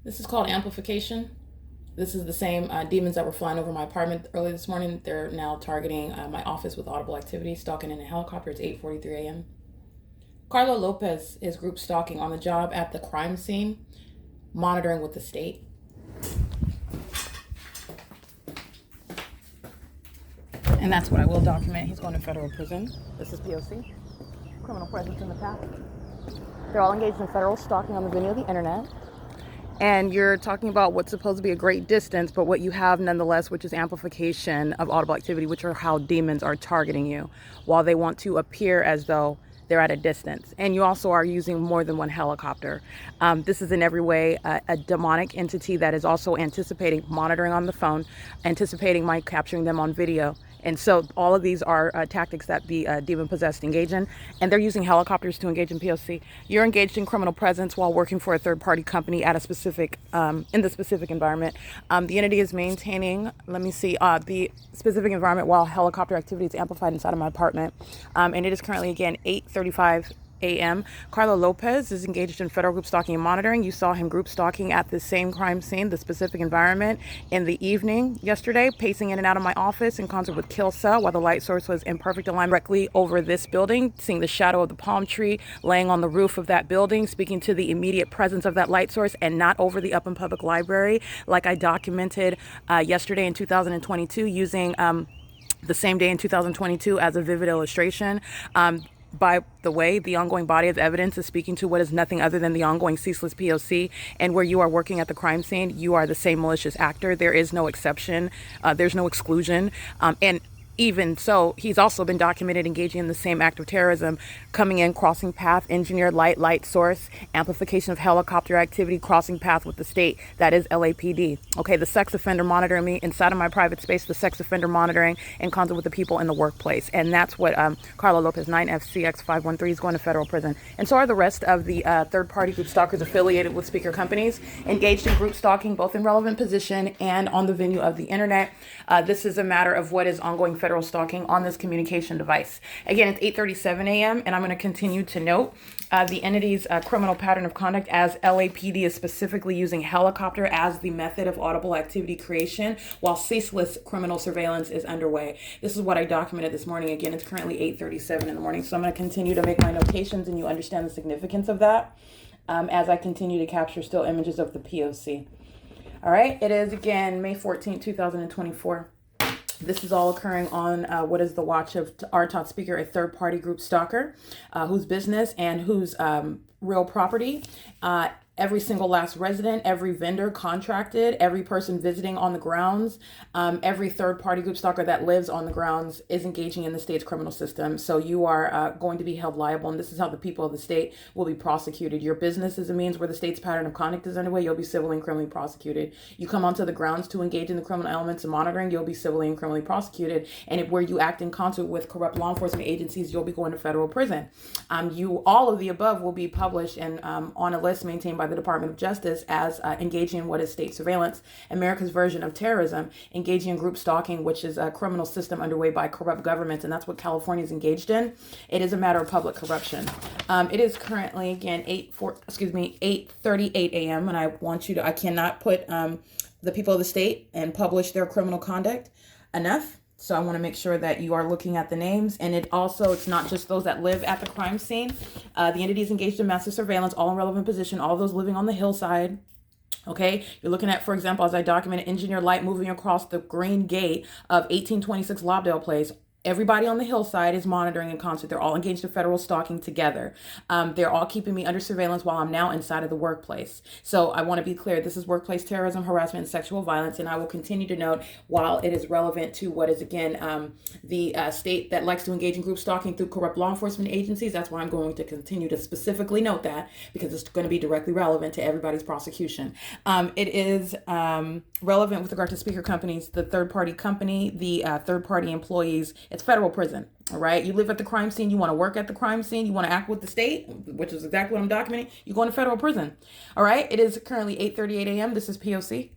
This is called amplification. This is the same demons that were flying over my apartment early this morning. They're now targeting my office with audible activity, stalking in a helicopter. It's 8:43 a.m. Carlo Lopez is group stalking on the job at the crime scene, monitoring with the state. And that's what I will document. He's going to federal prison. This is P.O.C. Criminal presence in the past. They're all engaged in federal stalking on the venue of the internet. And you're talking about what's supposed to be a great distance, but what you have nonetheless, which is amplification of audible activity, which are how demons are targeting you while they want to appear as though they're at a distance. And you also are using more than one helicopter. This is in every way a demonic entity that is also anticipating monitoring on the phone, anticipating my capturing them on video. And so all of these are tactics that the demon-possessed engage in, and they're using helicopters to engage in P.O.C. You're engaged in criminal presence while working for a third-party company at a specific, in the specific environment. The entity is maintaining, the specific environment while helicopter activity is amplified inside of my apartment. And it is currently, again, 8:35 a.m. Carlo Lopez is engaged in federal group stalking and monitoring. You saw him group stalking at the same crime scene, the specific environment, in the evening yesterday, pacing in and out of my office in concert with Kilsa while the light source was in perfect alignment directly over this building, seeing the shadow of the palm tree laying on the roof of that building, speaking to the immediate presence of that light source and not over the Upland Public Library like I documented yesterday in 2022 using the same day in 2022 as a vivid illustration. By the way, the ongoing body of evidence is speaking to what is nothing other than the ongoing ceaseless P.O.C. And where you are working at the crime scene, you are the same malicious actor. There is no exception. There's no exclusion. And even so, he's also been documented engaging in the same act of terrorism, coming in, crossing path, engineered light source, amplification of helicopter activity, crossing path with the state. That is LAPD. Okay, the sex offender monitoring me inside of my private space, the sex offender monitoring in concert with the people in the workplace. And that's what Carlo Lopez, 9FCX513, is going to federal prison. And so are the rest of the third-party group stalkers affiliated with speaker companies, engaged in group stalking, both in relevant position and on the venue of the internet. This is a matter of what is ongoing federal stalking on this communication device. Again, it's 8:37 a.m. and I'm going to continue to note the entity's criminal pattern of conduct as LAPD is specifically using helicopter as the method of audible activity creation while ceaseless criminal surveillance is underway. This is what I documented this morning. Again, it's currently 8:37 in the morning, so I'm going to continue to make my notations and you understand the significance of that as I continue to capture still images of the P.O.C. All right, it is again May 14, 2024. This is all occurring on what is the watch of our top speaker, a third-party group stalker, whose business and whose real property every single last resident, every vendor contracted, every person visiting on the grounds, every third-party group stalker that lives on the grounds is engaging in the state's criminal system. So you are going to be held liable, and this is how the people of the state will be prosecuted. Your business is a means where the state's pattern of conduct is underway. You'll be civilly and criminally prosecuted. You come onto the grounds to engage in the criminal elements of monitoring, you'll be civilly and criminally prosecuted. And where you act in concert with corrupt law enforcement agencies, you'll be going to federal prison. All of the above will be published and on a list maintained by the Department of Justice as engaging in what is state surveillance, America's version of terrorism, engaging in group stalking, which is a criminal system underway by corrupt governments, and that's what California is engaged in. It is a matter of public corruption. It is currently again 8:38 a.m. and I cannot put the people of the state and publish their criminal conduct enough. So I want to make sure that you are looking at the names. And it's not just those that live at the crime scene. The entity is engaged in massive surveillance, all in relevant position, all of those living on the hillside. Okay, you're looking at, for example, as I documented, engineer light moving across the green gate of 1826 Lobdell Place. Everybody on the hillside is monitoring in concert. They're all engaged in federal stalking together. They're all keeping me under surveillance while I'm now inside of the workplace. So I want to be clear. This is workplace terrorism, harassment, and sexual violence. And I will continue to note, while it is relevant to what is, again, the state that likes to engage in group stalking through corrupt law enforcement agencies, that's why I'm going to continue to specifically note that, because it's going to be directly relevant to everybody's prosecution. It is relevant with regard to speaker companies, the third-party company, the third-party employees. It's federal prison, all right? You live at the crime scene. You want to work at the crime scene. You want to act with the state, which is exactly what I'm documenting. You go into federal prison, all right? It is currently 8:38 a.m. This is P.O.C.